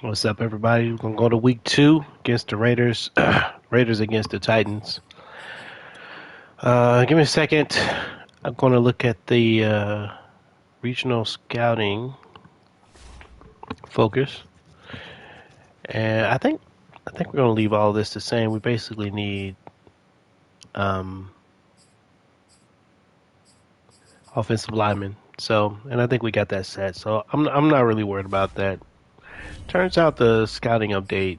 What's up, everybody? We're gonna go to week 2 against the Raiders. Raiders against the Titans. Give me a second. I'm gonna look at the regional scouting focus, and I think we're gonna leave all of this the same. We basically need um, offensive linemen. So, and I think we got that set. So I'm not really worried about that. Turns out the scouting update,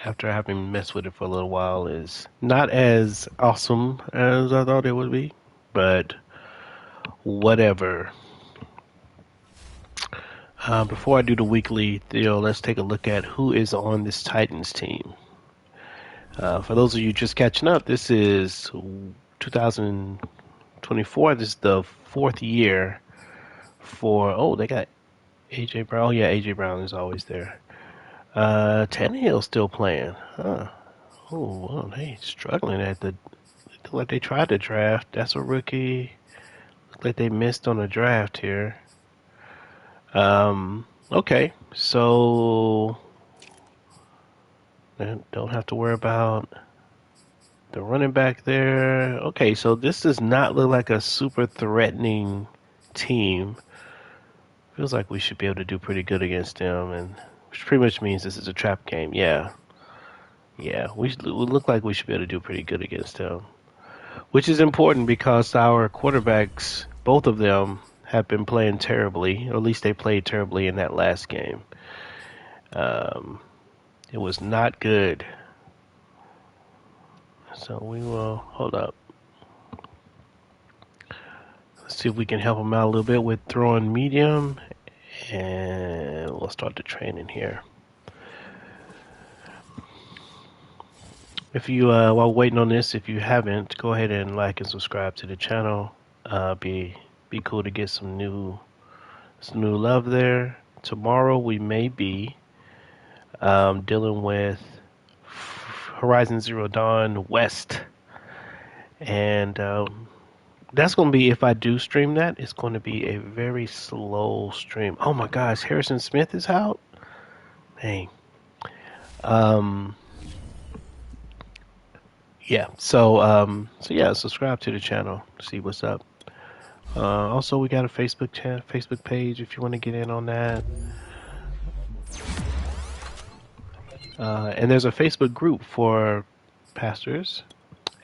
after having messed with it for a little while, is not as awesome as I thought it would be, but whatever. Before I do the weekly deal, let's take a look at who is on this Titans team. For those of you just catching up, this is 2024. This is the fourth year for. Oh, they got AJ Brown. Oh yeah, AJ Brown is always there. Tannehill's still playing. Huh. Oh, well, they struggling at the. Look like they tried to draft. That's a rookie. Look like they missed on the draft here. Okay, so don't have to worry about the running back there. Okay, so this does not look like a super threatening team. Feels like we should be able to do pretty good against them, and which pretty much means this is a trap game. Yeah, we look like we should be able to do pretty good against them, which is important because our quarterbacks, both of them, have been playing terribly, or at least they played terribly in that last game. Um, it was not good. So we will hold up. Let's see if we can help them out a little bit with throwing medium, and we'll start the training here. If you, while waiting on this, if you haven't, go ahead and like and subscribe to the channel. Be cool to get some new love there. Tomorrow we may be dealing with Horizon Zero Dawn West, and that's going to be, if I do stream that, it's going to be a very slow stream. Oh my gosh, Harrison Smith is out? Dang. Yeah, so yeah, subscribe to the channel, see what's up. Also, we got a Facebook page if you want to get in on that. And there's a Facebook group for pastors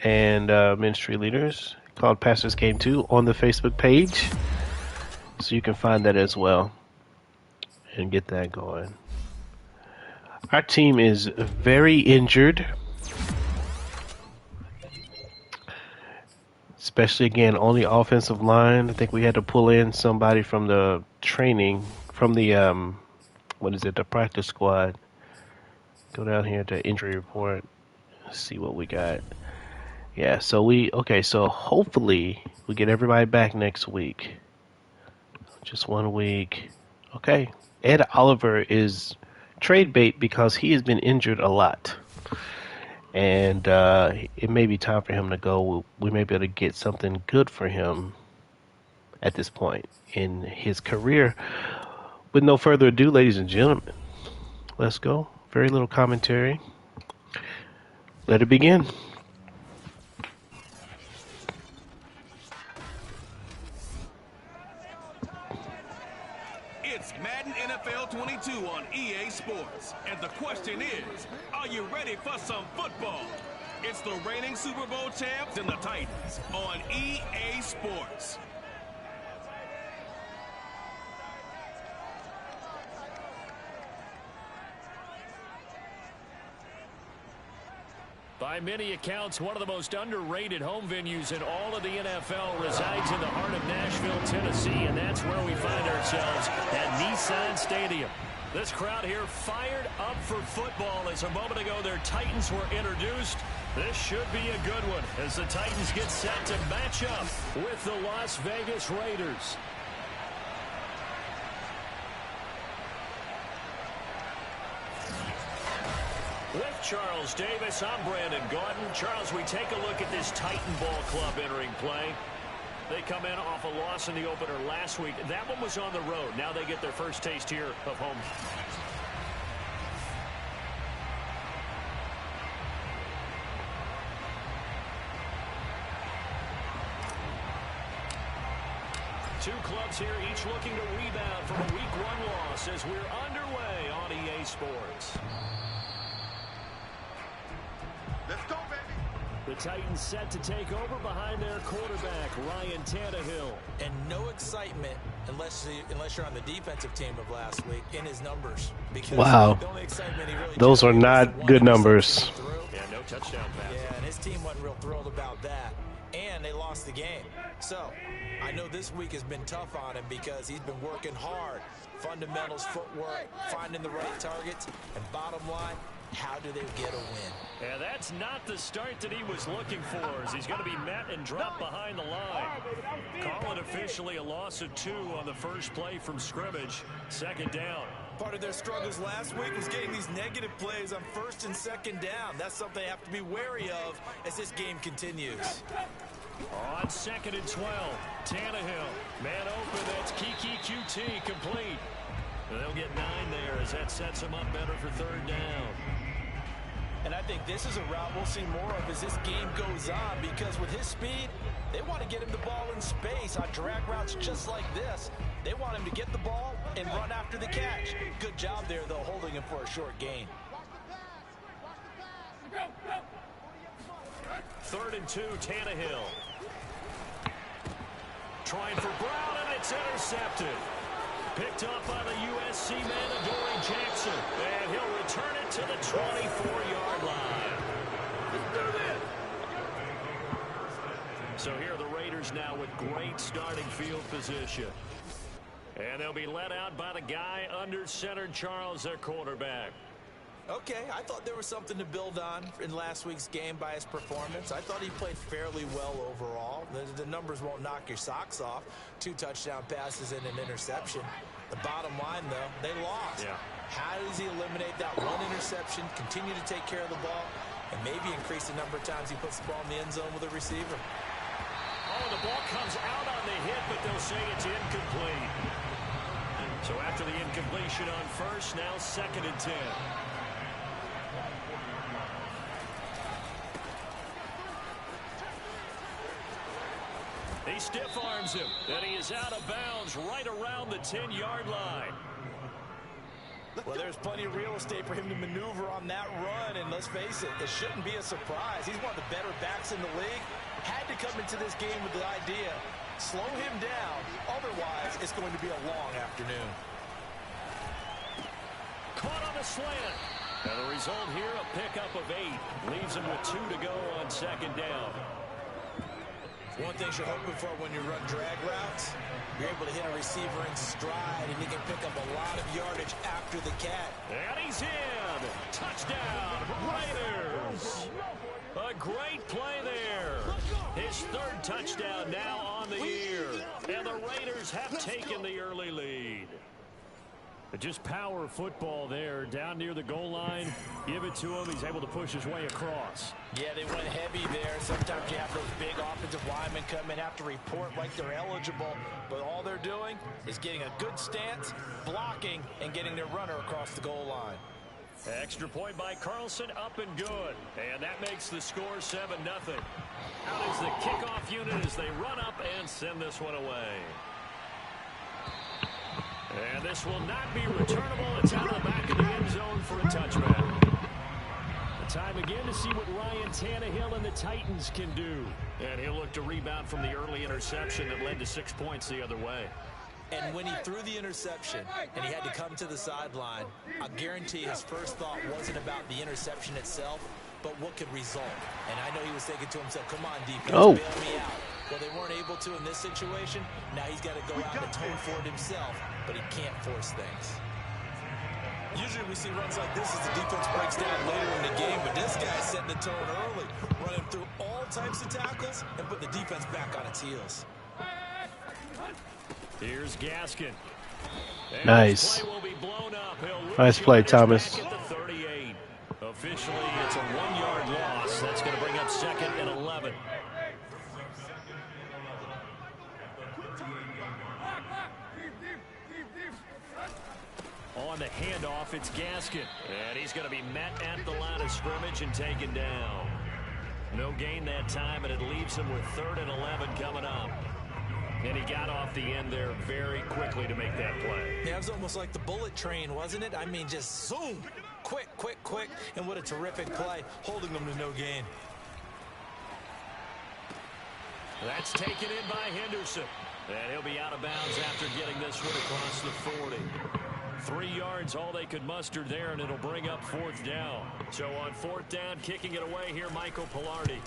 and ministry leaders called Pastors Game 2 on the Facebook page. So you can find that as well and get that going. Our team is very injured. Especially, again, on the offensive line. I think we had to pull in somebody from the training, from the, the practice squad. Go down here to injury report. See what we got. Yeah, so so hopefully we get everybody back next week. Just 1 week. Okay. Ed Oliver is trade bait because he has been injured a lot. And it may be time for him to go. We may be able to get something good for him at this point in his career. With no further ado, ladies and gentlemen, let's go. Very little commentary. Let it begin. It's Madden NFL 22 on EA Sports. And the question is, are you ready for some football? It's the reigning Super Bowl champs and the Titans on EA Sports. By many accounts, one of the most underrated home venues in all of the NFL resides in the heart of Nashville, Tennessee, and that's where we find ourselves at Nissan Stadium. This crowd here fired up for football as a moment ago their Titans were introduced. This should be a good one as the Titans get set to match up with the Las Vegas Raiders. With Charles Davis, I'm Brandon Gordon. Charles, we take a look at this Titan Ball Club entering play. They come in off a loss in the opener last week. That one was on the road. Now they get their first taste here of home. Two clubs here, each looking to rebound from a Week 1 loss as we're underway on EA Sports. Let's go, baby. The Titans set to take over behind their quarterback, Ryan Tannehill. And no excitement unless you're on the defensive team of last week in his numbers. Because wow. the only excitement he really Those are not good numbers. Yeah, no touchdown pass. Yeah, and his team wasn't real thrilled about that. And they lost the game. So, I know this week has been tough on him because he's been working hard. Fundamentals, footwork, finding the right targets. And bottom line, how do they get a win? Yeah, that's not the start that he was looking for, as he's going to be met and dropped behind the line. Call it officially a loss of 2 on the first play from scrimmage. Second down. Part of their struggles last week was getting these negative plays on first and second down. That's something they have to be wary of as this game continues. On 2nd and 12, Tannehill. Man open, that's Kiki QT complete. They'll get 9 there as that sets them up better for 3rd down. And I think this is a route we'll see more of as this game goes on, because with his speed, they want to get him the ball in space on drag routes just like this. They want him to get the ball and run after the catch. Good job there, though, holding him for a short gain. 3rd and 2, Tannehill. Trying for Brown, and it's intercepted. Picked up by the USC man, Adoree Jackson. And he'll return it to the 24-yard line. So here are the Raiders now with great starting field position. And they'll be led out by the guy under center, Charles, their quarterback. Okay, I thought there was something to build on in last week's game by his performance. I thought he played fairly well overall. The numbers won't knock your socks off. 2 touchdown passes and an interception. The bottom line, though, they lost. Yeah. How does he eliminate that one interception, continue to take care of the ball, and maybe increase the number of times he puts the ball in the end zone with a receiver? Oh, the ball comes out on the hit, but they'll say it's incomplete. So after the incompletion on first, now 2nd and 10. He stiff arms him, and he is out of bounds right around the 10-yard line. Well, there's plenty of real estate for him to maneuver on that run, and let's face it, it shouldn't be a surprise. He's one of the better backs in the league. Had to come into this game with the idea, slow him down, otherwise it's going to be a long afternoon. Caught on the slant. And the result here, a pickup of 8. Leaves him with 2 to go on 2nd down. One thing you're hoping for when you run drag routes, you're able to hit a receiver in stride, and he can pick up a lot of yardage after the catch. And he's in. Touchdown, Raiders. A great play there. His 3rd touchdown now on the year. And the Raiders have taken the early lead. Just power football there, down near the goal line. Give it to him. He's able to push his way across. Yeah, they went heavy there. Sometimes you have those big offensive linemen come in, have to report like they're eligible. But all they're doing is getting a good stance, blocking, and getting their runner across the goal line. Extra point by Carlson, up and good. And that makes the score 7-0. Out is the kickoff unit as they run up and send this one away. And this will not be returnable. It's out of the back of the end zone for a touchback. The time again to see what Ryan Tannehill and the Titans can do. And he'll look to rebound from the early interception that led to 6 points the other way. And when he threw the interception and he had to come to the sideline, I guarantee his first thought wasn't about the interception itself, but what could result. And I know he was thinking to himself, come on, defense, bail me out. Well, they weren't able to in this situation. Now he's got to go out and atone for it himself, but he can't force things. Usually we see runs like this as the defense breaks down later in the game, but this guy's setting the tone early, running through all types of tackles and put the defense back on its heels. Here's Gaskin. And nice. Play will be blown up. Nice play, Thomas. Back at the 38. Officially, it's a 1-yard loss. That's going to bring up 2nd and 11. On the handoff, it's Gaskin. And he's going to be met at the line of scrimmage and taken down. No gain that time, and it leaves him with 3rd and 11 coming up. And he got off the end there very quickly to make that play. Yeah, it was almost like the bullet train, wasn't it? I mean, just zoom. Quick, quick, quick. And what a terrific play, holding them to no gain. That's taken in by Henderson. And he'll be out of bounds after getting this one across the 40. 3 yards, all they could muster there, and it'll bring up 4th down. So on 4th down, kicking it away here, Michael Pilardi.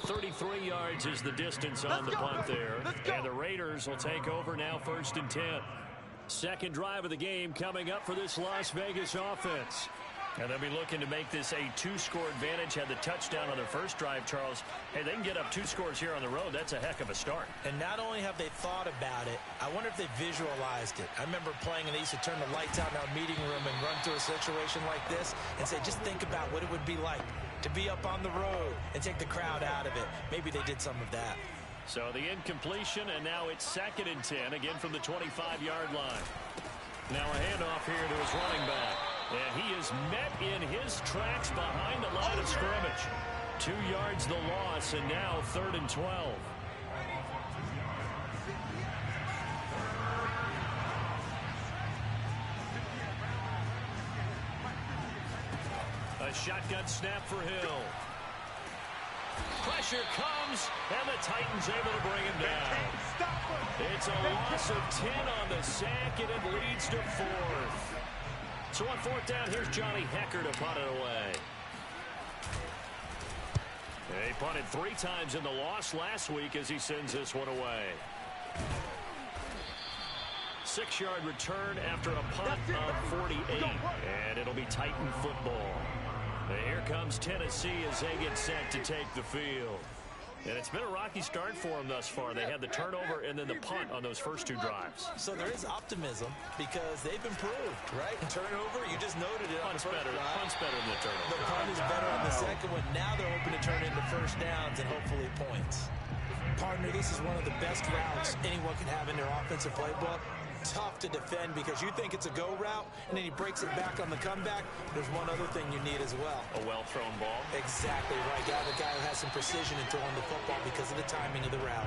33 yards is the distance on the punt there. And the Raiders will take over now, 1st and 10. Second drive of the game coming up for this Las Vegas offense. And they'll be looking to make this a 2-score advantage. Had the touchdown on their first drive, Charles. Hey, they can get up 2 scores here on the road. That's a heck of a start. And not only have they thought about it, I wonder if they visualized it. I remember playing, and they used to turn the lights out in our meeting room and run through a situation like this and say, just think about what it would be like to be up on the road and take the crowd out of it. Maybe they did some of that. So the incompletion, and now it's 2nd and 10, again from the 25-yard line. Now a handoff here to his running back. And he is met in his tracks behind the line of scrimmage. 2 yards the loss, and now 3rd and 12. A shotgun snap for Hill. Pressure comes, and the Titans able to bring him down. It's a loss of 10 on the sack, and it leads to 4th. So on 4th down, here's Johnny Hecker to punt it away. He punted 3 times in the loss last week as he sends this one away. 6-yard return after a punt of 48. And it'll be Titan football. And here comes Tennessee as they get set to take the field. And it's been a rocky start for them thus far. They had the turnover and then the punt on those first 2 drives. So there is optimism because they've improved, right? Turnover, you just noted it. Punt's better than the turnover. The punt is better on the second one. Now they're hoping to turn into first downs and hopefully points. Partner, this is one of the best routes anyone can have in their offensive playbook. Tough to defend because you think it's a go route, and then he breaks it back on the comeback. There's one other thing you need as well. A well-thrown ball. Exactly right. The guy who has some precision in throwing the football because of the timing of the route.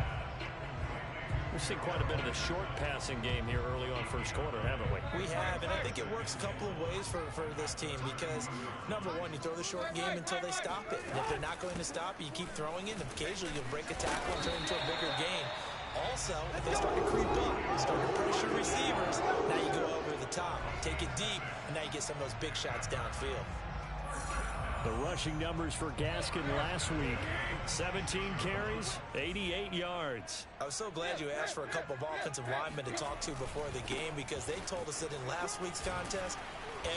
We've seen quite a bit of the short passing game here early on first quarter, haven't we? We have, and I think it works a couple of ways for this team because, number one, you throw the short game until they stop it. And if they're not going to stop it, you keep throwing it, and occasionally you'll break a tackle and turn it into a bigger game. Also, if they start to creep up, start to pressure receivers, now you go over the top, take it deep, and now you get some of those big shots downfield. The rushing numbers for Gaskin last week, 17 carries, 88 yards. I was so glad you asked for a couple of offensive linemen to talk to before the game because they told us that in last week's contest,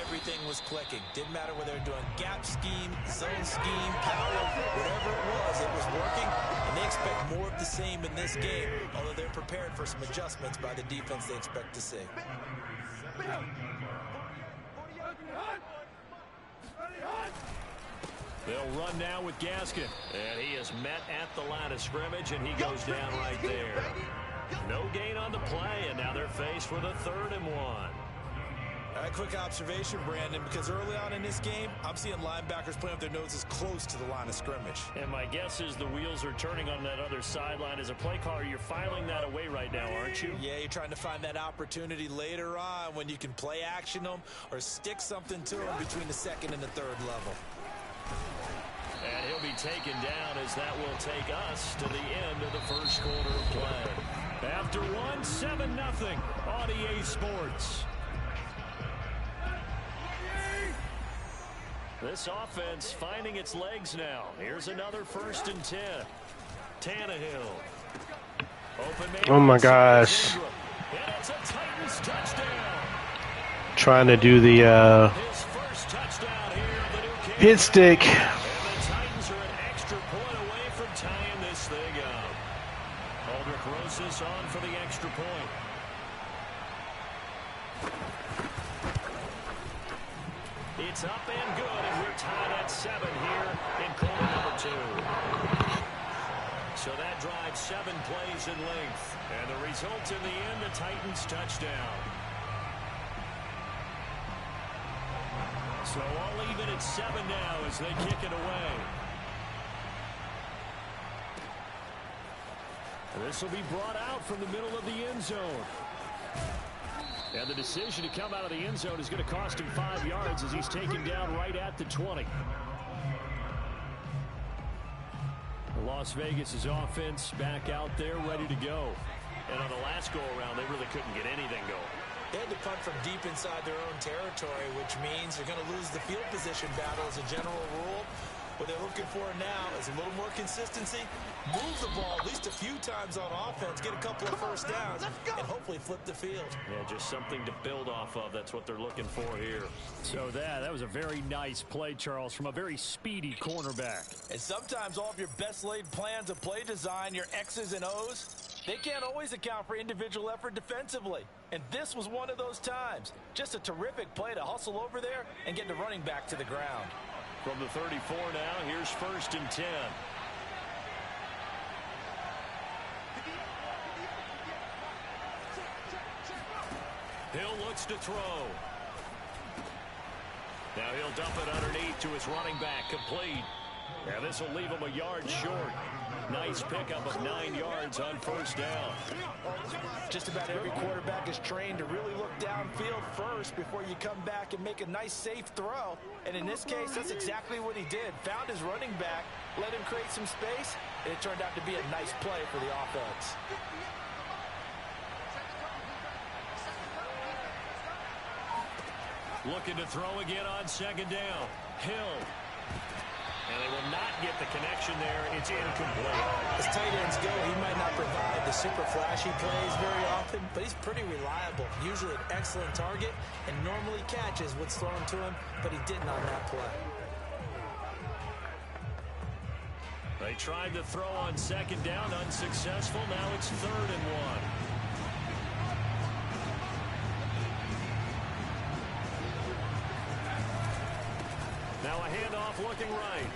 everything was clicking. Didn't matter whether they were doing gap scheme, zone scheme, power, whatever it was working. And they expect more of the same in this game, although they're prepared for some adjustments by the defense they expect to see. They'll run now with Gaskin. And he is met at the line of scrimmage, and he goes down right there. No gain on the play, and now they're faced with a 3rd and 1. A quick observation, Brandon, because early on in this game, I'm seeing linebackers putting up their noses close to the line of scrimmage. And my guess is the wheels are turning on that other sideline. As a play caller, you're filing that away right now, aren't you? Yeah, you're trying to find that opportunity later on when you can play action them or stick something to them between the 2nd and the 3rd level. And he'll be taken down as that will take us to the end of the first quarter of play. After 7-0 on EA Sports. This offense finding its legs now. Here's another 1st and 10. Tannehill. Open man. Oh my gosh. And it's a Titans touchdown. Trying to do the His first touchdown here of the new game. hit stick. And the Titans are an extra point away from tying this thing up. Aldrich Rosas on for the extra point. It's up and good, and we're tied at 7 here in quarter number 2. So that drives 7 plays in length. And the result in the end, the Titans touchdown. So all even at 7 now as they kick it away. And this will be brought out from the middle of the end zone. And the decision to come out of the end zone is going to cost him 5 yards as he's taken down right at the 20. Las Vegas' offense back out there ready to go. And on the last go-around, they really couldn't get anything going. They had to punt from deep inside their own territory, which means they're going to lose the field position battle as a general rule. What they're looking for now is a little more consistency, move the ball at least a few times on offense, get a couple of first downs, and hopefully flip the field. Yeah, just something to build off of. That's what they're looking for here. So that was a very nice play, Charles, from a very speedy cornerback. And sometimes all of your best laid plans of play design, your X's and O's, they can't always account for individual effort defensively. And this was one of those times. Just a terrific play to hustle over there and get the running back to the ground. From the 34 now, here's 1st and 10. Hill looks to throw. Now he'll dump it underneath to his running back, complete. And this will leave him a yard short. Nice pickup of 9 yards on 1st down. Just about every quarterback is trained to really look downfield first before you come back and make a nice safe throw. And in this case, that's exactly what he did. Found his running back, let him create some space, and it turned out to be a nice play for the offense. Looking to throw again on 2nd down. Hill. And they will not get the connection there. It's incomplete. As tight ends go, he might not provide the super flashy plays very often, but he's pretty reliable. Usually an excellent target and normally catches what's thrown to him, but he didn't on that play. They tried to throw on 2nd down, unsuccessful. Now it's 3rd and 1. Now a handoff looking right.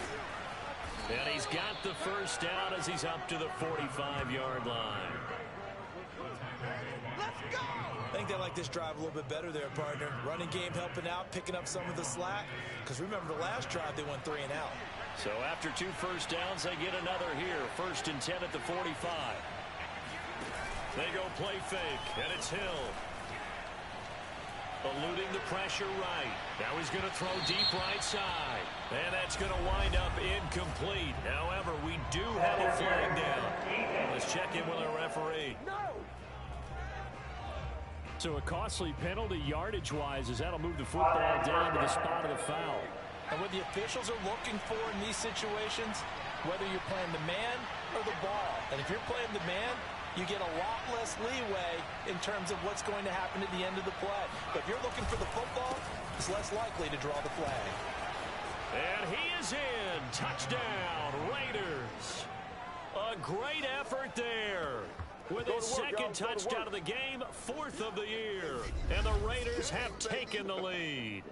And he's got the 1st down as he's up to the 45-yard line. Let's go! I think they like this drive a little bit better there, partner. Running game helping out, picking up some of the slack. Because remember the last drive, they went 3 and out. So after 2 first downs, they get another here. 1st and 10 at the 45. They go play fake, and it's Hill. Eluding the pressure right. Now he's going to throw deep right side. And that's going to wind up incomplete. However, we do have a flag down. Let's check in with our referee. So a costly penalty yardage-wise as that'll move the football down to the spot of the foul. And what the officials are looking for in these situations, whether you're playing the man or the ball. And if you're playing the man, you get a lot less leeway in terms of what's going to happen at the end of the play. But if you're looking for the football, it's less likely to draw the flag. And he is in. Touchdown, Raiders. A great effort there. With his 2nd touchdown of the game, 4th of the year. And the Raiders have taken the lead.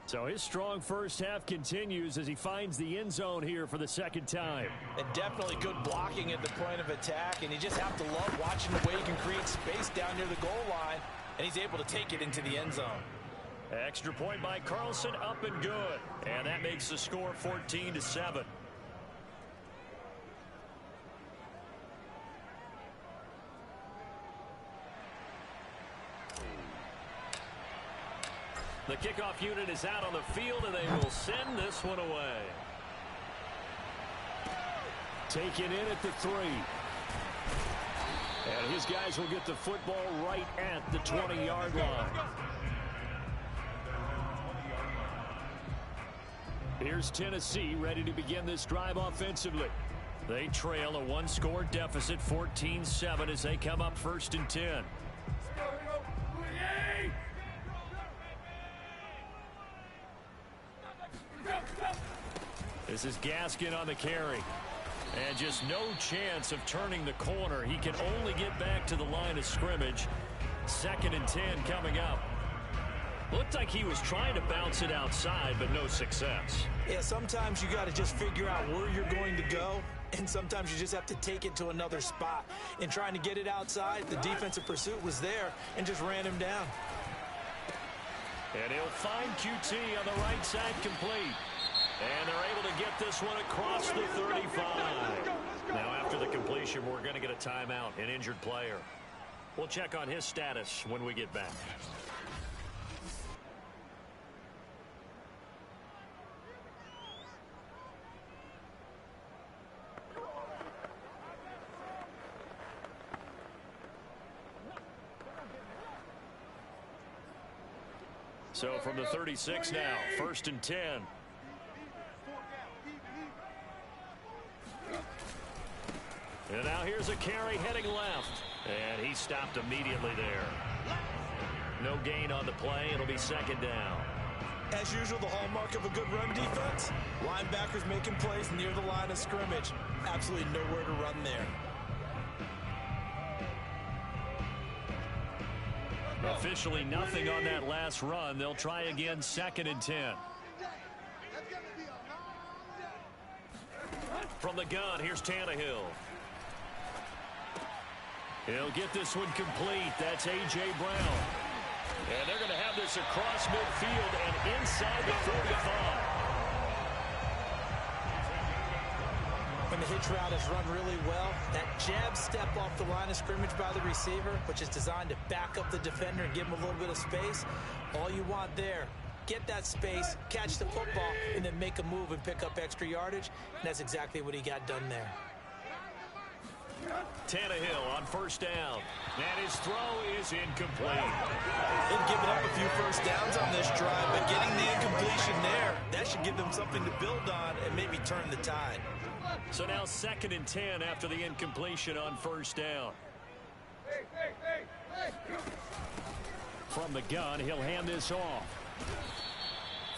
So his strong first half continues as he finds the end zone here for the 2nd time. And definitely good blocking at the point of attack. And you just have to love watching the way he can create space down near the goal line. And he's able to take it into the end zone. Extra point by Carlson, up and good. And that makes the score 14-7. The kickoff unit is out on the field, and they will send this one away. Taken in at the 3. And his guys will get the football right at the 20-yard line. Here's Tennessee ready to begin this drive offensively. They trail a 1-score deficit, 14-7, as they come up 1st and 10. This is Gaskin on the carry. And just no chance of turning the corner. He can only get back to the line of scrimmage. 2nd and 10 coming up. Looked like he was trying to bounce it outside, but no success. Yeah, sometimes you got to just figure out where you're going to go, and sometimes you just have to take it to another spot. In trying to get it outside, the defensive pursuit was there and just ran him down. And he'll find QT on the right side complete. And they're able to get this one across the 35. Now, after the completion, we're going to get a timeout, an injured player. We'll check on his status when we get back. So from the 36 now, 1st and 10. And now here's a carry heading left. And he stopped immediately there. No gain on the play. It'll be 2nd down. As usual, the hallmark of a good run defense, linebackers making plays near the line of scrimmage. Absolutely nowhere to run there. Officially nothing on that last run. They'll try again, 2nd and 10. From the gun, here's Tannehill. He'll get this one complete. That's A.J. Brown. And they're going to have this across midfield and inside the 45. When the hitch route is run really well, that jab step off the line of scrimmage by the receiver, which is designed to back up the defender and give him a little bit of space, all you want there, get that space, catch the football, and then make a move and pick up extra yardage. And that's exactly what he got done there. Tannehill on 1st down. And his throw is incomplete. They've given up a few first downs on this drive, but getting the incompletion there, that should give them something to build on and maybe turn the tide. So now 2nd and 10 after the incompletion on 1st down. From the gun, he'll hand this off.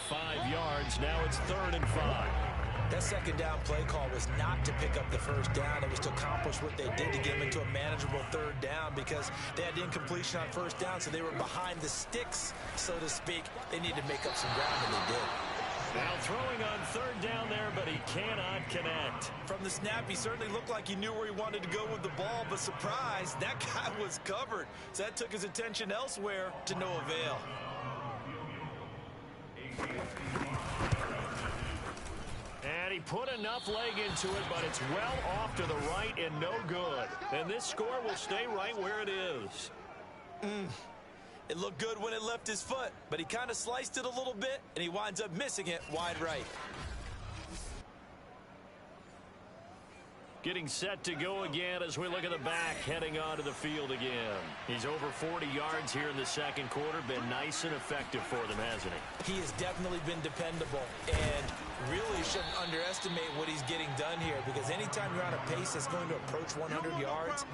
5 yards. Now it's 3rd and 5. That 2nd down play call was not to pick up the 1st down. It was to accomplish what they did to get them into a manageable 3rd down because they had incompletion on 1st down, so they were behind the sticks, so to speak. They needed to make up some ground, and they did. Now throwing on 3rd down there, but he cannot connect. From the snap, he certainly looked like he knew where he wanted to go with the ball, but surprise, that guy was covered. So that took his attention elsewhere to no avail. And he put enough leg into it, but it's well off to the right and no good. And this score will stay right where it is. It looked good when it left his foot, but he kind of sliced it a little bit, and he winds up missing it wide right. Getting set to go again as we look at the back, heading onto the field again. He's over 40 yards here in the 2nd quarter. Been nice and effective for them, hasn't he? He has definitely been dependable, and really shouldn't underestimate what he's getting done here, because anytime you're on a pace that's going to approach 100 yards,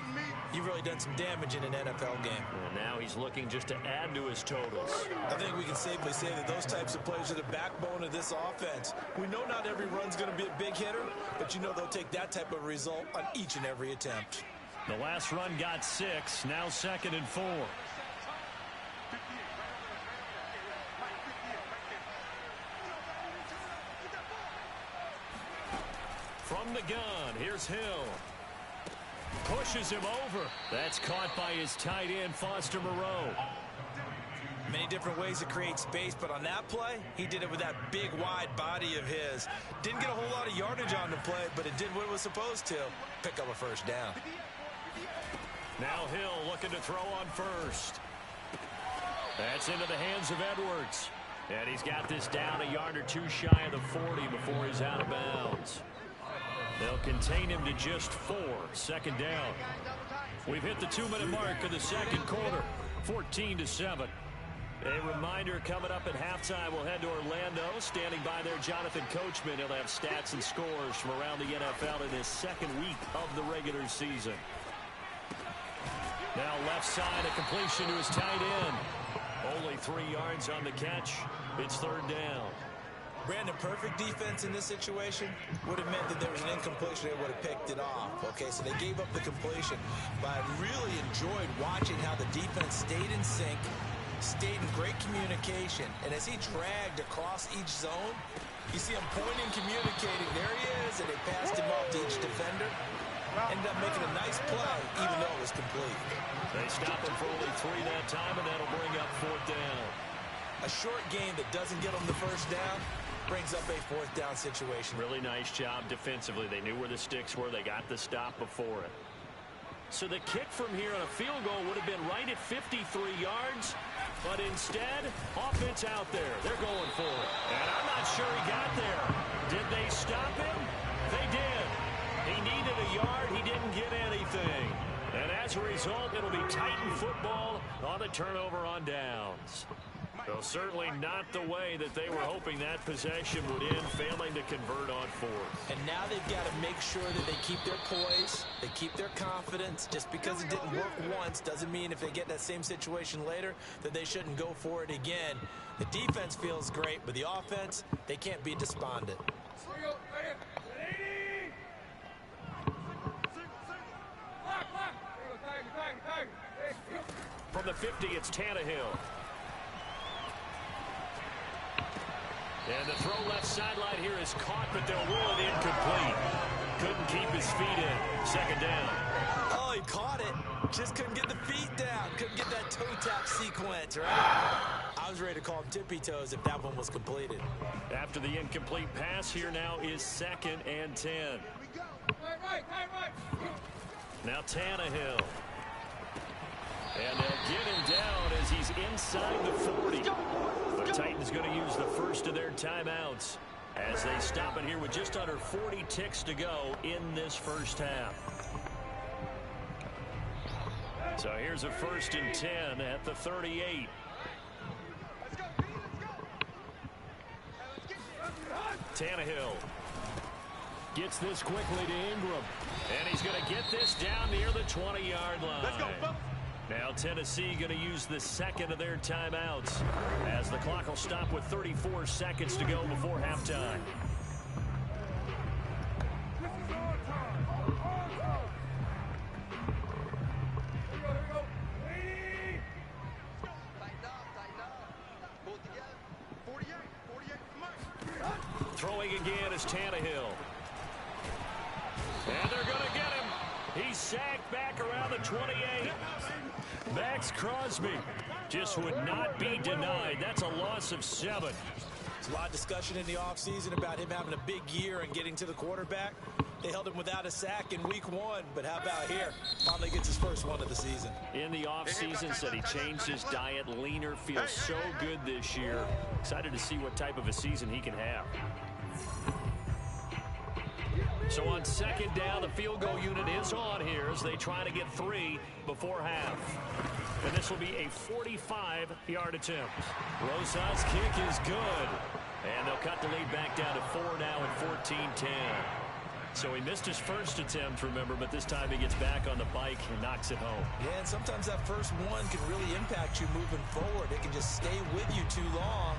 you've really done some damage in an NFL game. And now he's looking just to add to his totals. I think we can safely say that those types of plays are the backbone of this offense. We know not every run's going to be a big hitter, but you know they'll take that type of result on each and every attempt. The last run got 6, now 2nd and 4. From the gun, here's Hill. Pushes him over. That's caught by his tight end, Foster Moreau. Many different ways to create space, but on that play, he did it with that big, wide body of his. Didn't get a whole lot of yardage on the play, but it did what it was supposed to. Pick up a 1st down. Now Hill looking to throw on 1st. That's into the hands of Edwards. And he's got this down a yard or 2 shy of the 40 before he's out of bounds. They'll contain him to just 4. 2nd down. We've hit the 2-minute mark of the 2nd quarter. 14-7. A reminder, coming up at halftime, we'll head to Orlando. Standing by there, Jonathan Coachman. He'll have stats and scores from around the NFL in his 2nd week of the regular season. Now left side, a completion to his tight end. Only 3 yards on the catch. It's 3rd down. Brandon, perfect defense in this situation would have meant that there was an incompletion. They would have picked it off. Okay, so they gave up the completion. But I really enjoyed watching how the defense stayed in sync, stayed in great communication. And as he dragged across each zone, you see him pointing, communicating. There he is, and they passed him off to each defender. Ended up making a nice play, even though it was complete. They stop him for only 3 that time, and that'll bring up 4th down. A short game that doesn't get them the 1st down Brings up a fourth down situation. Really nice job defensively. They knew where the sticks were. They got the stop before it. So the kick from here on a field goal would have been right at 53 yards. But instead, offense out there. They're going for it. And I'm not sure he got there. Did they stop him? They did. He needed a yard. He didn't get anything. And as a result, it'll be Titan football on a turnover on downs. So certainly not the way that they were hoping that possession would end, failing to convert on fourth. And now they've got to make sure that they keep their poise, they keep their confidence. Just because it didn't work once doesn't mean if they get that same situation later that they shouldn't go for it again. The defense feels great, but the offense, they can't be despondent. From the 50, it's Tannehill. And the throw left sideline here is caught, but they'll rule it incomplete. Couldn't keep his feet in. Second down. Oh, he caught it. Just couldn't get the feet down. Couldn't get that toe tap sequence, right? I was ready to call him tippy toes if that one was completed. After the incomplete pass, here now is 2nd and 10. Now Tannehill. And they'll get him down as he's inside the 40. The Titans going to use the first of their timeouts as they stop it here with just under 40 ticks to go in this first half. So here's a 1st and 10 at the 38. Tannehill gets this quickly to Ingram. And he's going to get this down near the 20-yard line. Let's go, folks. Now Tennessee going to use the second of their timeouts as the clock will stop with 34 seconds to go before halftime. Throwing again is Tannehill. And they're going to get him. He's sacked back around the 28. Max Crosby just would not be denied. That's a loss of 7. There's a lot of discussion in the offseason about him having a big year and getting to the quarterback. They held him without a sack in week 1, but how about here? Finally gets his first one of the season. In the offseason, said he changed his diet, leaner, feels so good this year. Excited to see what type of a season he can have. So on 2nd down, the field goal unit is on here as they try to get 3 before half. And this will be a 45-yard attempt. Rosa's kick is good. And they'll cut the lead back down to 4 now at 14-10. So he missed his first attempt, remember, but this time he gets back on the bike and knocks it home. Yeah, and sometimes that first one can really impact you moving forward. It can just stay with you too long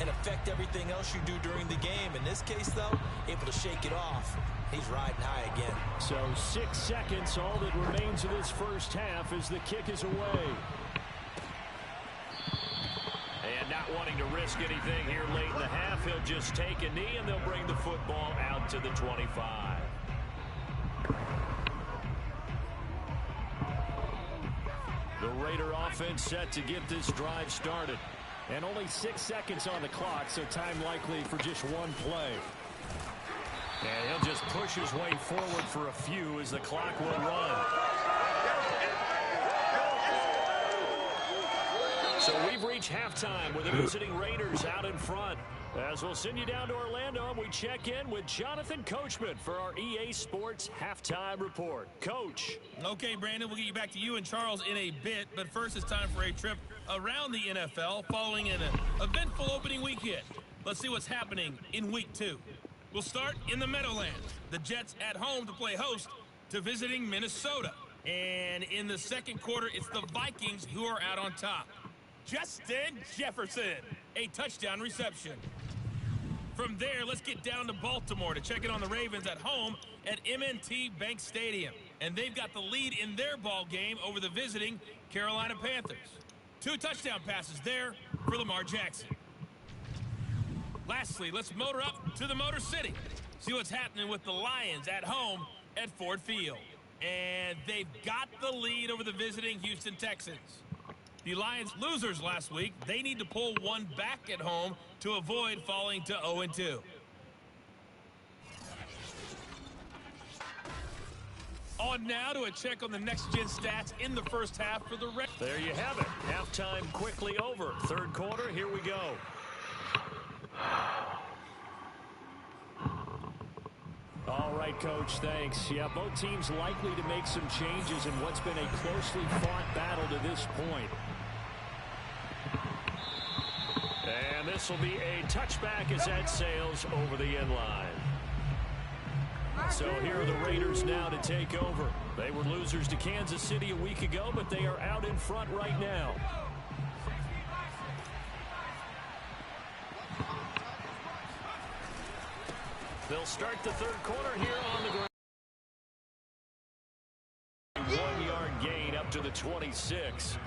and affect everything else you do during the game. In this case, though, able to shake it off. He's riding high again. So 6 seconds, all that remains of this first half as the kick is away. And not wanting to risk anything here late in the half, he'll just take a knee and they'll bring the football out to the 25. The Raider offense set to get this drive started. And only 6 seconds on the clock, so time likely for just one play. And he'll just push his way forward for a few as the clock will run. So we've reached halftime with the visiting Raiders out in front. As we'll send you down to Orlando, and we check in with Jonathan Coachman for our EA Sports Halftime Report. Coach. Okay, Brandon, we'll get you back to you and Charles in a bit, but first it's time for a trip around the NFL following an eventful opening week hit. Let's see what's happening in week 2. We'll start in the Meadowlands. The Jets at home to play host to visiting Minnesota. And in the second quarter, it's the Vikings who are out on top. Justin Jefferson, a touchdown reception. From there, let's get down to Baltimore to check in on the Ravens at home at M&T Bank Stadium. And they've got the lead in their ball game over the visiting Carolina Panthers. 2 touchdown passes there for Lamar Jackson. Lastly, let's motor up to the Motor City. See what's happening with the Lions at home at Ford Field. And they've got the lead over the visiting Houston Texans. The Lions losers last week. They need to pull one back at home to avoid falling to 0-2. On now to a check on the next-gen stats in the first half for the Reds. There you have it. Halftime quickly over. Third quarter, here we go. All right, Coach, thanks. Yeah, both teams likely to make some changes in what's been a closely fought battle to this point. And this will be a touchback as that sails over the end line. So here are the Raiders now to take over. They were losers to Kansas City a week ago, but they are out in front right now. They'll start the third quarter here on the ground. 1 yard gain up to the 26.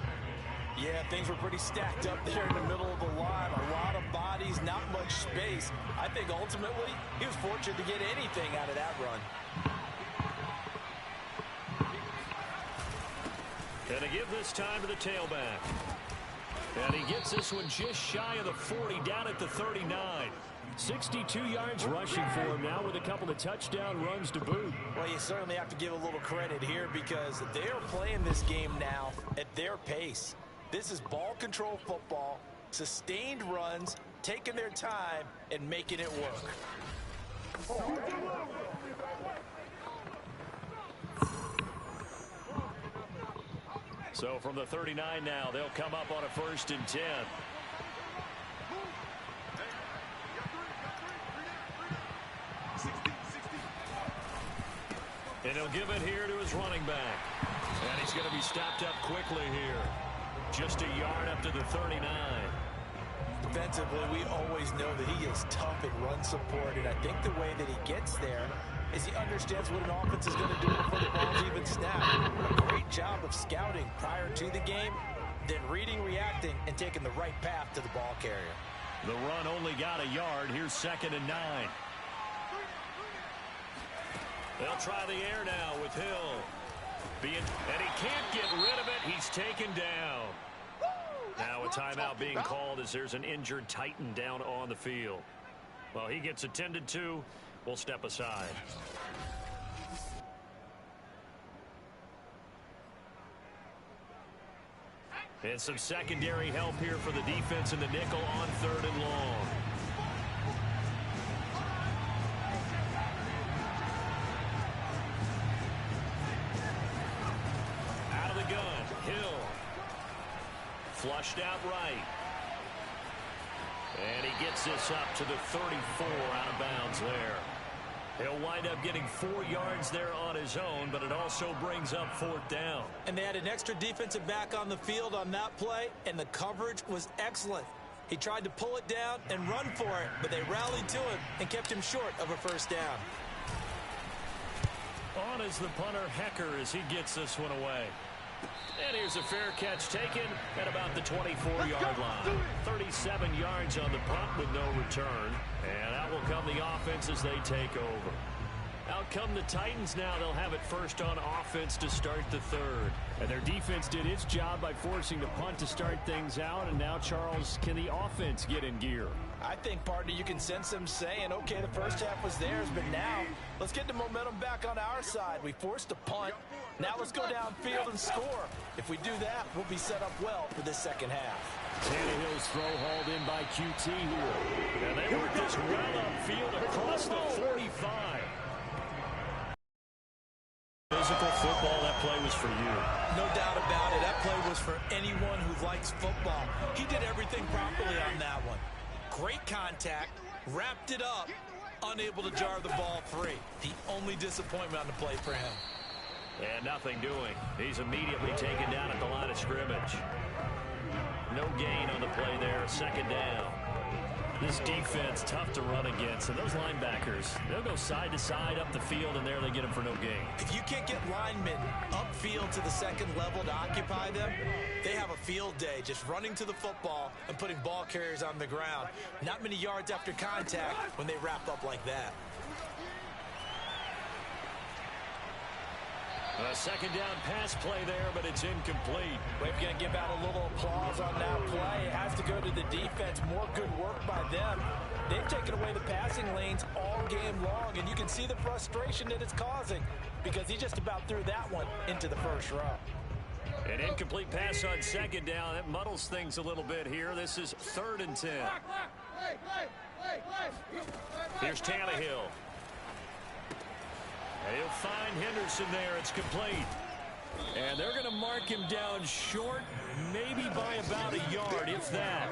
Yeah, things were pretty stacked up there in the middle of the line. A lot of bodies, not much space. I think ultimately he was fortunate to get anything out of that run. And to give this time to the tailback. And he gets this one just shy of the 40, down at the 39. 62 yards rushing for him now with a couple of touchdown runs to boot. Well, you certainly have to give a little credit here because they're playing this game now at their pace. This is ball control football, sustained runs, taking their time and making it work. So from the 39 now, they'll come up on a 1st and 10. And he'll give it here to his running back. And he's going to be stopped up quickly here. Just a yard up to the 39. Defensively, we always know that he is tough in run support, and I think the way that he gets there is he understands what an offense is going to do before the ball's even snapped. A great job of scouting prior to the game, then reading, reacting, and taking the right path to the ball carrier. The run only got a yard. Here's 2nd and 9. They'll try the air now with Hill. And he can't get rid of it. He's taken down. Now a timeout being called as there's an injured Titan down on the field. Well, he gets attended to. We'll step aside. And some secondary help here for the defense in the nickel on 3rd and long. Out of the gun, Hill. Flushed out right. And he gets this up to the 34, out of bounds there. He'll wind up getting 4 yards there on his own, but it also brings up 4th down. And they had an extra defensive back on the field on that play, and the coverage was excellent. He tried to pull it down and run for it, but they rallied to him and kept him short of a 1st down. On is the punter, Hecker, as he gets this one away. And here's a fair catch taken at about the 24-yard line. 37 yards on the punt with no return. And out will come the offense as they take over. Out come the Titans now. They'll have it first on offense to start the 3rd. And their defense did its job by forcing the punt to start things out. And now, Charles, can the offense get in gear? I think, partner, you can sense them saying, okay, the first half was theirs, but now let's get the momentum back on our side. We forced a punt. Now let's go downfield and score. If we do that, we'll be set up well for this second half. Tannehill's throw hauled in by QT here. And they work this well upfield across the 45. Physical football, that play was for you. No doubt about it. That play was for anyone who likes football. He did everything properly on that one. Great contact, wrapped it up, unable to jar the ball free. The only disappointment on the play for him. And nothing doing. He's immediately taken down at the line of scrimmage. No gain on the play there. 2nd down. This defense, tough to run against. And those linebackers, they'll go side to side up the field, and there they get them for no gain. If you can't get linemen upfield to the 2nd level to occupy them, they have a field day just running to the football and putting ball carriers on the ground. Not many yards after contact when they wrap up like that. A second down pass play there, but it's incomplete. We're going to give out a little applause on that play. It has to go to the defense. More good work by them. They've taken away the passing lanes all game long, and you can see the frustration that it's causing because he just about threw that one into the first row. An incomplete pass on second down. That muddles things a little bit here. This is 3rd and 10. Here's Tannehill. And he'll find Henderson there. It's complete. And they're going to mark him down short, maybe by about a yard, if that.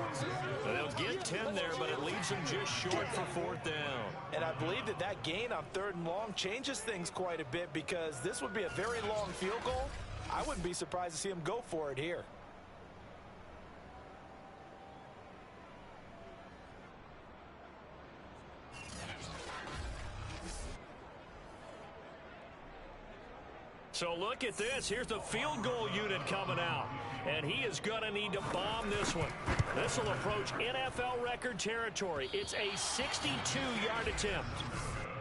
They'll get 10 there, but it leaves them just short for 4th down. And I believe that gain on 3rd and long changes things quite a bit because this would be a very long field goal. I wouldn't be surprised to see him go for it here. So look at this. Here's the field goal unit coming out. And he is going to need to bomb this one. This will approach NFL record territory. It's a 62-yard attempt.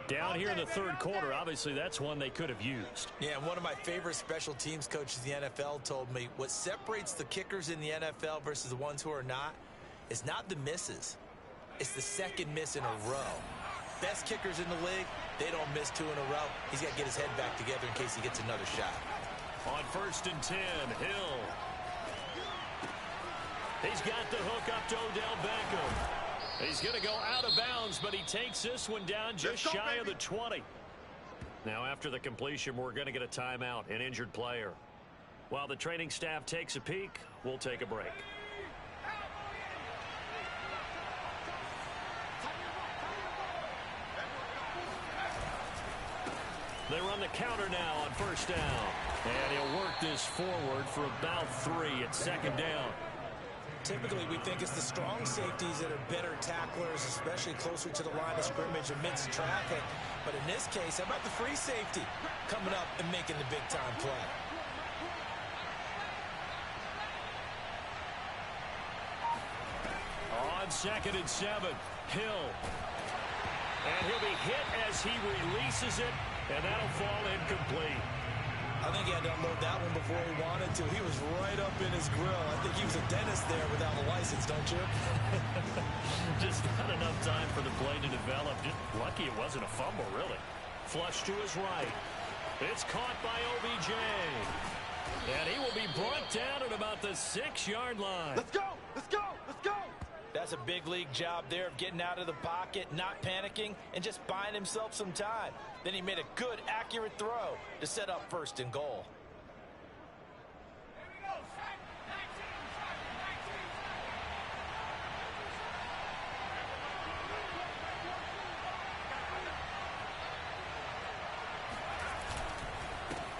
Down here in the 3rd quarter, obviously that's one they could have used. Yeah, one of my favorite special teams coaches in the NFL told me what separates the kickers in the NFL versus the ones who are not is not the misses. It's the second miss in a row. Best kickers in the league, they don't miss 2 in a row. He's got to get his head back together in case he gets another shot. On 1st and 10, Hill. He's got the hook up to Odell Beckham. He's going to go out of bounds, but he takes this one down just shy of the 20. Now, after the completion, we're going to get a timeout, an injured player. While the training staff takes a peek, we'll take a break. They run the counter now on 1st down. And he'll work this forward for about 3 at 2nd down. Typically, we think it's the strong safeties that are better tacklers, especially closer to the line of scrimmage amidst traffic. But in this case, how about the free safety coming up and making the big-time play? On 2nd and 7, Hill. And he'll be hit as he releases it, and that'll fall incomplete. I think he had to unload that one before he wanted to. He was right up in his grill. I think he was a dentist there without a license, don't you? Just not enough time for the play to develop. Just lucky it wasn't a fumble, really. Flush to his right. It's caught by OBJ. And he will be brought down at about the 6-yard line. Let's go! Let's go! Let's go! That's a big league job there of getting out of the pocket, not panicking, and just buying himself some time. Then he made a good, accurate throw to set up 1st and goal.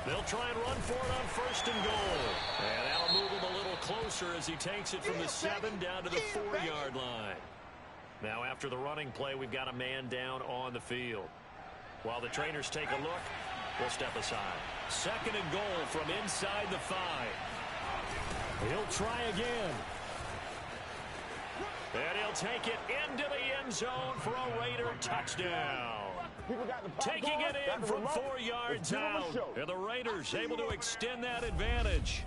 They'll try and run for it on 1st and goal. And that'll move him a little closer as he takes it from the 7 down to the 4-yard line. Now, after the running play, we've got a man down on the field. While the trainers take a look, we'll step aside. 2nd and goal from inside the 5. He'll try again. And he'll take it into the end zone for a Raider touchdown. Taking it in from 4 yards out. And the Raiders able to extend that advantage.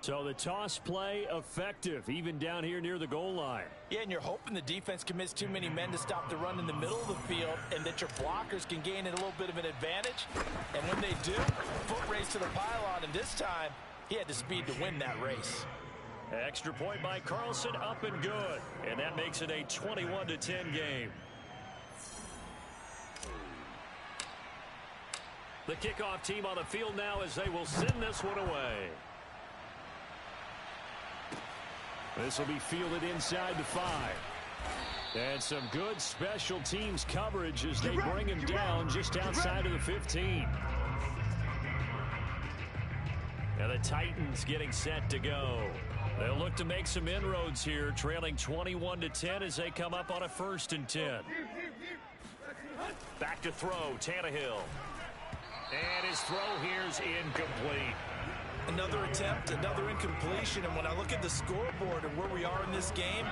So the toss play effective, even down here near the goal line. Yeah, and you're hoping the defense commits too many men to stop the run in the middle of the field and that your blockers can gain a little bit of an advantage. And when they do, foot race to the pylon, and this time he had the speed to win that race. Extra point by Carlson, up and good. And that makes it a 21-10 game. The kickoff team on the field now as they will send this one away. This will be fielded inside the 5. And some good special teams coverage as they bring him down just outside of the 15. And the Titans getting set to go. They'll look to make some inroads here, trailing 21-10 as they come up on a 1st and 10. Back to throw, Tannehill. And his throw here's incomplete. Another attempt, another incompletion, and when I look at the scoreboard and where we are in this game,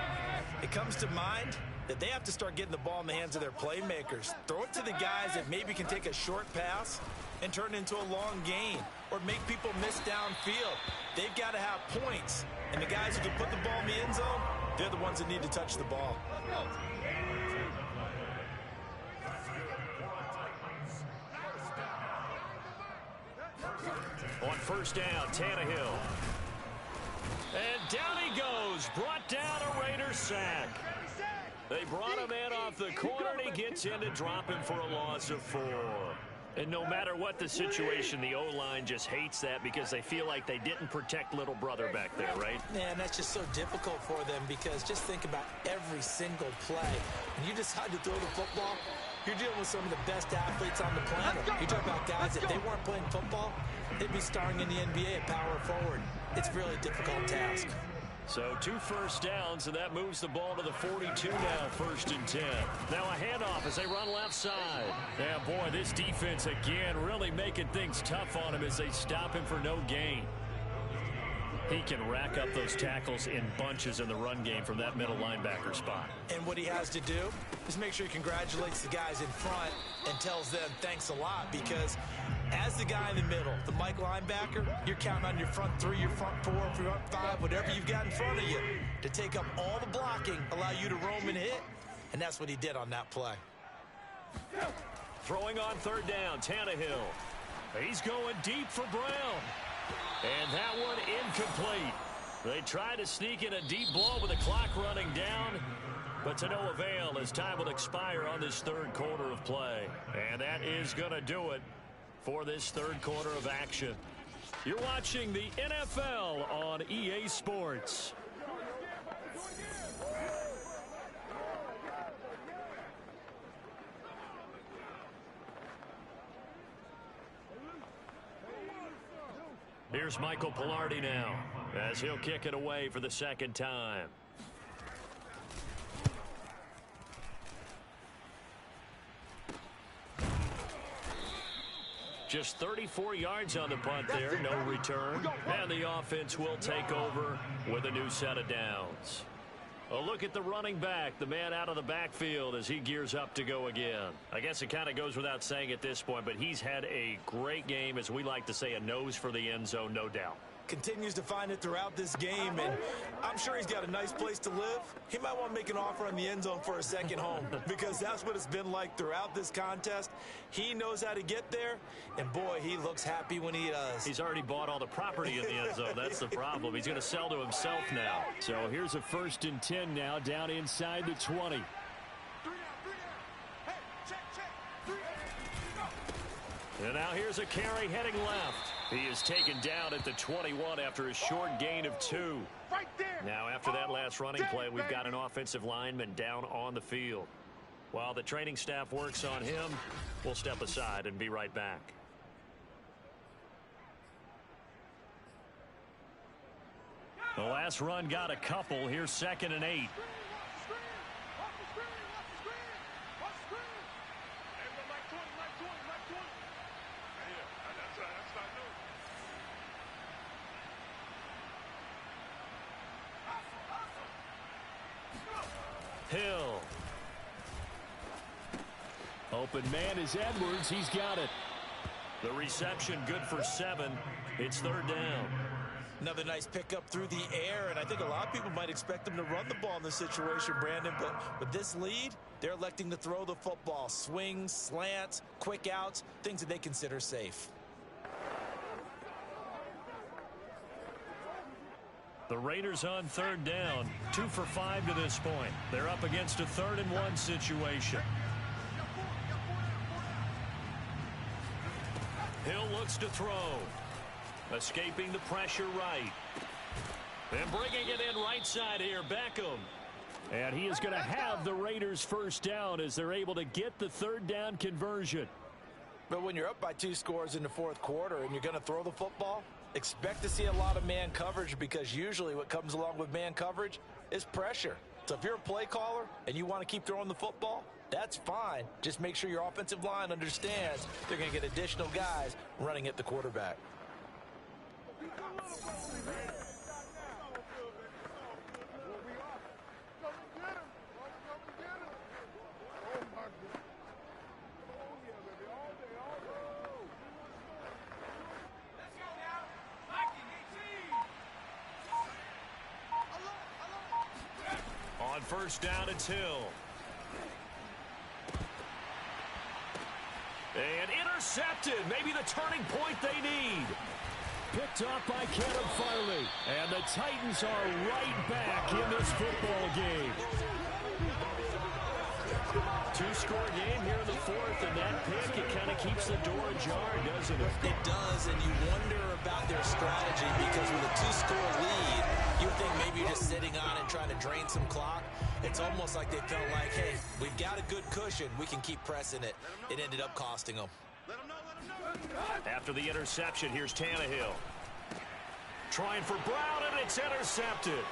It comes to mind that they have to start getting the ball in the hands of their playmakers. Throw it to the guys that maybe can take a short pass and turn it into a long gain or make people miss downfield. They've got to have points. And the guys who can put the ball in the end zone, they're the ones that need to touch the ball. On first down, Tannehill. And down he goes. Brought down a Raider sack. They brought him in off the corner, and he gets in to drop him for a loss of 4. And no matter what the situation, the O-line just hates that because they feel like they didn't protect little brother back there, right? Man, that's just so difficult for them because just think about every single play. When you decide to throw the football, you're dealing with some of the best athletes on the planet. You talk about guys, if they weren't playing football, they'd be starring in the NBA at power forward. It's a really difficult task. So 2 first downs, and that moves the ball to the 42 now, 1st and 10. Now a handoff as they run left side. Yeah, boy, this defense again really making things tough on him as they stop him for no gain. He can rack up those tackles in bunches in the run game from that middle linebacker spot. And what he has to do is make sure he congratulates the guys in front and tells them thanks a lot, because as the guy in the middle, the Mike linebacker, you're counting on your front 3, your front 4, your front 5, whatever you've got in front of you to take up all the blocking, allow you to roam and hit. And that's what he did on that play. Throwing on 3rd down, Tannehill. He's going deep for Brown. And that one incomplete. They try to sneak in a deep ball with the clock running down, but to no avail as time will expire on this 3rd quarter of play. And that is going to do it for this 3rd quarter of action. You're watching the NFL on EA Sports. Here's Michael Pilardi now as he'll kick it away for the 2nd time. Just 34 yards on the punt there, no return. And the offense will take over with a new set of downs. A look at the running back, the man out of the backfield as he gears up to go again. I guess it kind of goes without saying at this point, but he's had a great game, as we like to say, a nose for the end zone, no doubt. Continues to find it throughout this game, and I'm sure he's got a nice place to live. He might want to make an offer on the end zone for a second home, because that's what it's been like throughout this contest. He knows how to get there, and boy, he looks happy when he does. He's already bought all the property in the end zone. That's the problem. He's going to sell to himself now. So here's a 1st and 10 now, down inside the 20. And now here's a carry heading left. He is taken down at the 21 after a short gain of 2. Right there. Now after that last running play, we've got an offensive lineman down on the field. While the training staff works on him, we'll step aside and be right back. The last run got a couple. Here's 2nd and 8. Hill. Open man is Edwards. He's got it. The reception good for 7. It's 3rd down. Another nice pickup through the air, and I think a lot of people might expect them to run the ball in this situation, Brandon, but with this lead, they're electing to throw the football. Swings, slants, quick outs, things that they consider safe. The Raiders on 3rd down, 2 for 5 to this point. They're up against a 3rd and 1 situation. Hill looks to throw. Escaping the pressure right. And bringing it in right side here, Beckham. And he is going to have the Raiders 1st down as they're able to get the 3rd down conversion. But when you're up by 2 scores in the 4th quarter and you're going to throw the football, expect to see a lot of man coverage, because usually what comes along with man coverage is pressure. So if you're a play caller and you want to keep throwing the football, that's fine. Just make sure your offensive line understands they're going to get additional guys running at the quarterback. on first down, it's Hill. And intercepted. Maybe the turning point they need. Picked off by Caleb Farley. And the Titans are right back in this football game. Two-score game here in the fourth, and that pick, it kind of keeps the door ajar, doesn't it? It does, and you wonder about their strategy because with a two-score lead, you would think maybe you're just sitting on it trying to drain some clock. It's almost like they felt like, hey, we've got a good cushion. We can keep pressing it. It ended up costing them. After the interception, here's Tannehill. Trying for Brown, and it's intercepted.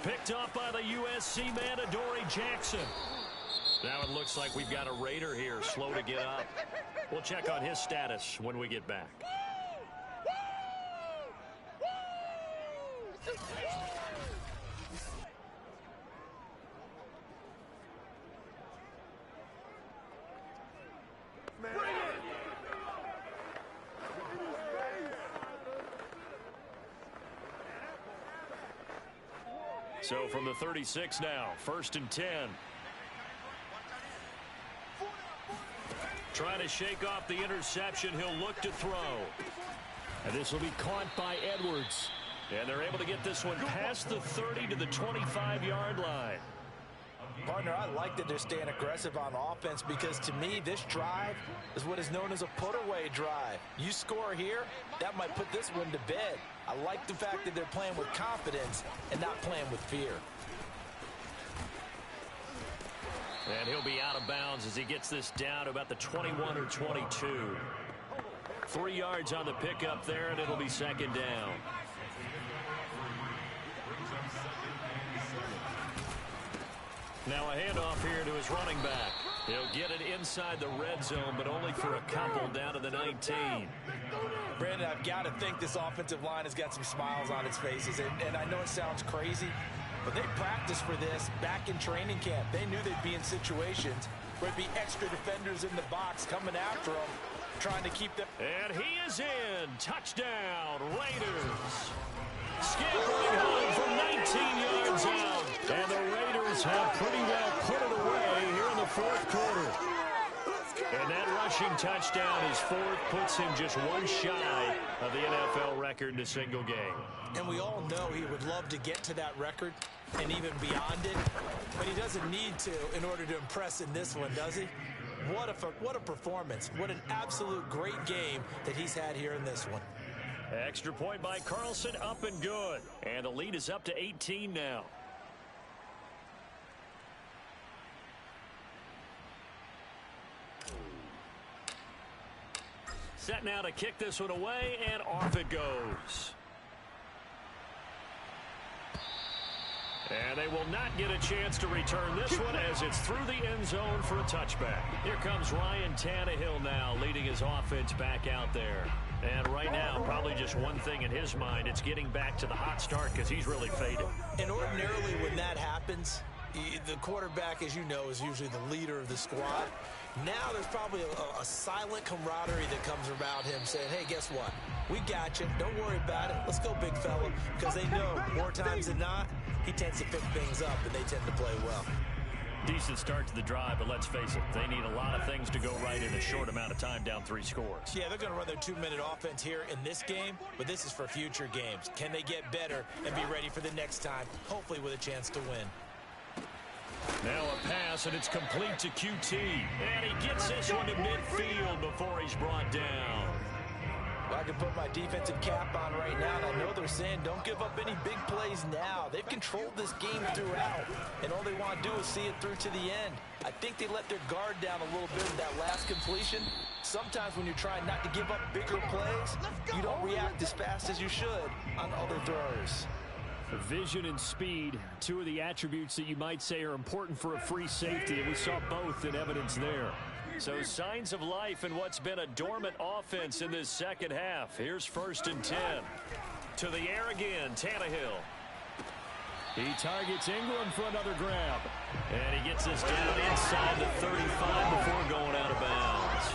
Picked up by the USC man, Adoree Jackson. Now it looks like we've got a Raider here, slow to get up. We'll check on his status when we get back. So from the 36 now, 1st and 10. Trying to shake off the interception. He'll look to throw. And this will be caught by Edwards. And they're able to get this one past the 30 to the 25-yard line. Partner, I like that they're staying aggressive on offense because to me, this drive is what is known as a put-away drive. You score here, that might put this one to bed. I like the fact that they're playing with confidence and not playing with fear. And he'll be out of bounds as he gets this down to about the 21 or 22. 3 yards on the pickup there, and it'll be 2nd down. Now a handoff here to his running back. He'll get it inside the red zone, but only for a couple down to the 19. Brandon, I've got to think this offensive line has got some smiles on its faces. And I know it sounds crazy, but they practiced for this back in training camp. They knew they'd be in situations where there'd be extra defenders in the box coming after them, trying to keep them. And he is in. Touchdown, Raiders. Scampering home from 19 yards out. And the Raiders have pretty well put it away here in the 4th quarter. And that rushing touchdown, his 4th, puts him just one shy of the NFL record in a single game. And we all know he would love to get to that record and even beyond it, but he doesn't need to in order to impress in this one, does he? What a performance. What an absolute great game that he's had here in this one. Extra point by Carlson, up and good. And the lead is up to 18 now. Set now to kick this one away, and off it goes. And they will not get a chance to return this one as it's through the end zone for a touchback. Here comes Ryan Tannehill now leading his offense back out there. And right now, probably just one thing in his mind, it's getting back to the hot start because he's really faded. And ordinarily when that happens, the quarterback, as you know, is usually the leader of the squad. Now there's probably a silent camaraderie that comes around him saying, hey, guess what? We got you. Don't worry about it. Let's go, big fella. Because they know more times than not, he tends to pick things up, and they tend to play well. Decent start to the drive, but let's face it, they need a lot of things to go right in a short amount of time, down 3 scores. Yeah, they're going to run their 2-minute offense here in this game, but this is for future games. Can they get better and be ready for the next time, hopefully with a chance to win? Now a pass, and it's complete to QT. And he gets this one to midfield before he's brought down. Well, I can put my defensive cap on right now, and I know they're saying don't give up any big plays now. They've controlled this game throughout, and all they want to do is see it through to the end. I think they let their guard down a little bit with that last completion. Sometimes when you're trying not to give up bigger plays, you don't react as fast as you should on other throws. Vision and speed, 2 of the attributes that you might say are important for a free safety, and we saw both in evidence there. So signs of life in what's been a dormant offense in this second half. Here's 1st and 10. To the air again, Tannehill. He targets Ingram for another grab. And he gets this down inside the 35 before going out of bounds.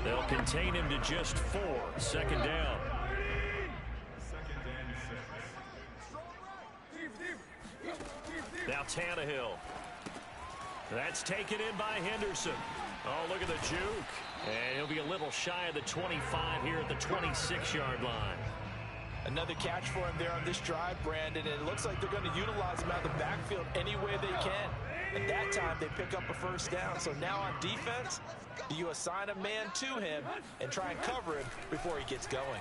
They'll contain him to just 4. 2nd down. Now Now Tannehill. That's taken in by Henderson. Oh, look at the juke. And he'll be a little shy of the 25 here at the 26-yard line. Another catch for him there on this drive, Brandon, and it looks like they're going to utilize him out of the backfield any way they can. At that time, they pick up a first down. So now on defense, you assign a man to him and try and cover him before he gets going.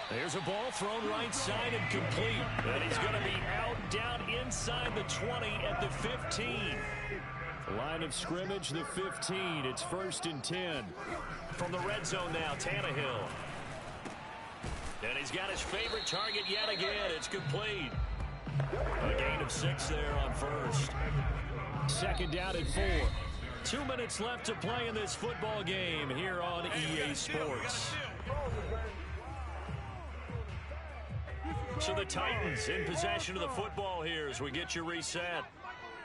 There's a ball thrown right side and complete. And he's going to be out down inside the 20 at the 15. Line of scrimmage, the 15. It's 1st and 10. From the red zone now, Tannehill. And he's got his favorite target yet again. It's complete. A gain of 6 there on first. 2nd down and 4. 2 minutes left to play in this football game here on EA Sports. So the Titans in possession of the football here as we get you reset.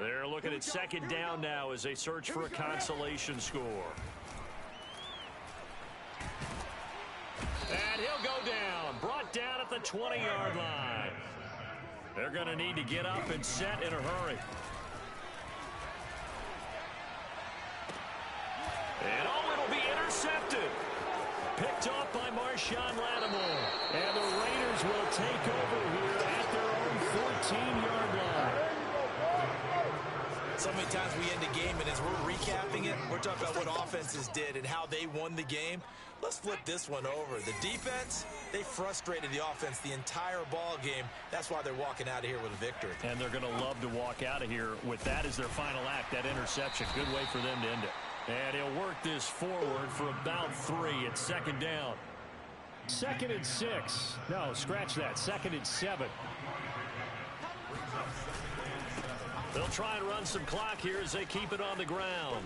They're looking at 2nd down now as they search for a consolation score. And he'll go down. Brought down at the 20-yard line. They're going to need to get up and set in a hurry. And it'll be intercepted. Picked off by Marshawn Lattimore. And the Raiders will take over here at their own 14-yard line. So many times we end a game, and as we're recapping it, we're talking about what offenses did and how they won the game. Let's flip this one over. The defense, they frustrated the offense the entire ball game. That's why they're walking out of here with a victory. And they're going to love to walk out of here with that as their final act, that interception. Good way for them to end it. And he'll work this forward for about 3. It's 2nd down. 2nd and 6. No, scratch that. 2nd and 7. They'll try and run some clock here as they keep it on the ground.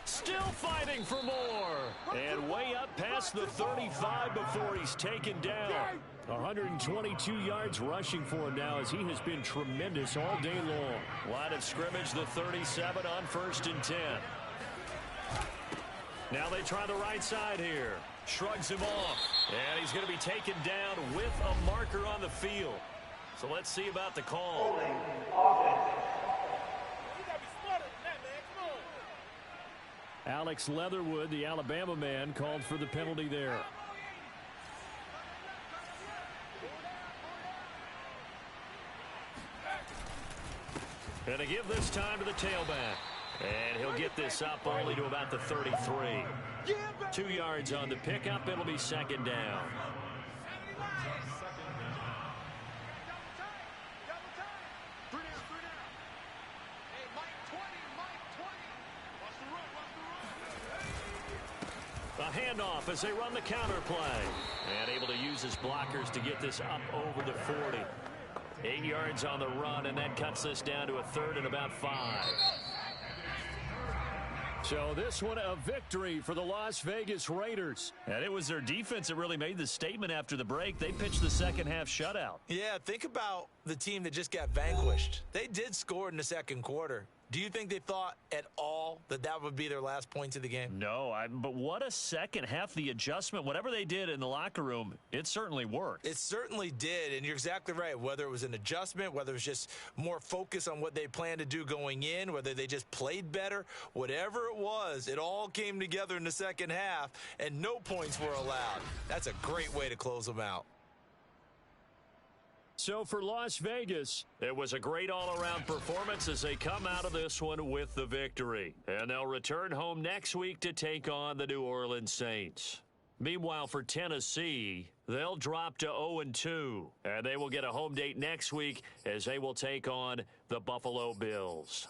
Still fighting for more. And way up past the 35 before he's taken down. 122 yards rushing for him now as he has been tremendous all day long. Line of scrimmage, the 37 on 1st and 10. Now they try the right side here. Shrugs him off. And he's going to be taken down with a marker on the field. So let's see about the call. Alex Leatherwood, the Alabama man, called for the penalty there. Going to give this time to the tailback. And he'll get this up only to about the 33. 2 yards on the pickup. It'll be 2nd down. A handoff as they run the counter play. And able to use his blockers to get this up over the 40. 8 yards on the run, and that cuts this down to a 3rd and about 5. So this one a victory for the Las Vegas Raiders. And it was their defense that really made the statement after the break. They pitched the second half shutout. Yeah, think about the team that just got vanquished. They did score in the 2nd quarter. Do you think they thought at all that that would be their last points of the game? No, but what a second half. The adjustment, whatever they did in the locker room, it certainly worked. It certainly did, and you're exactly right. Whether it was an adjustment, whether it was just more focus on what they planned to do going in, whether they just played better, whatever it was, it all came together in the second half, and no points were allowed. That's a great way to close them out. So for Las Vegas, it was a great all-around performance as they come out of this one with the victory. And they'll return home next week to take on the New Orleans Saints. Meanwhile, for Tennessee, they'll drop to 0-2. And they will get a home date next week as they will take on the Buffalo Bills.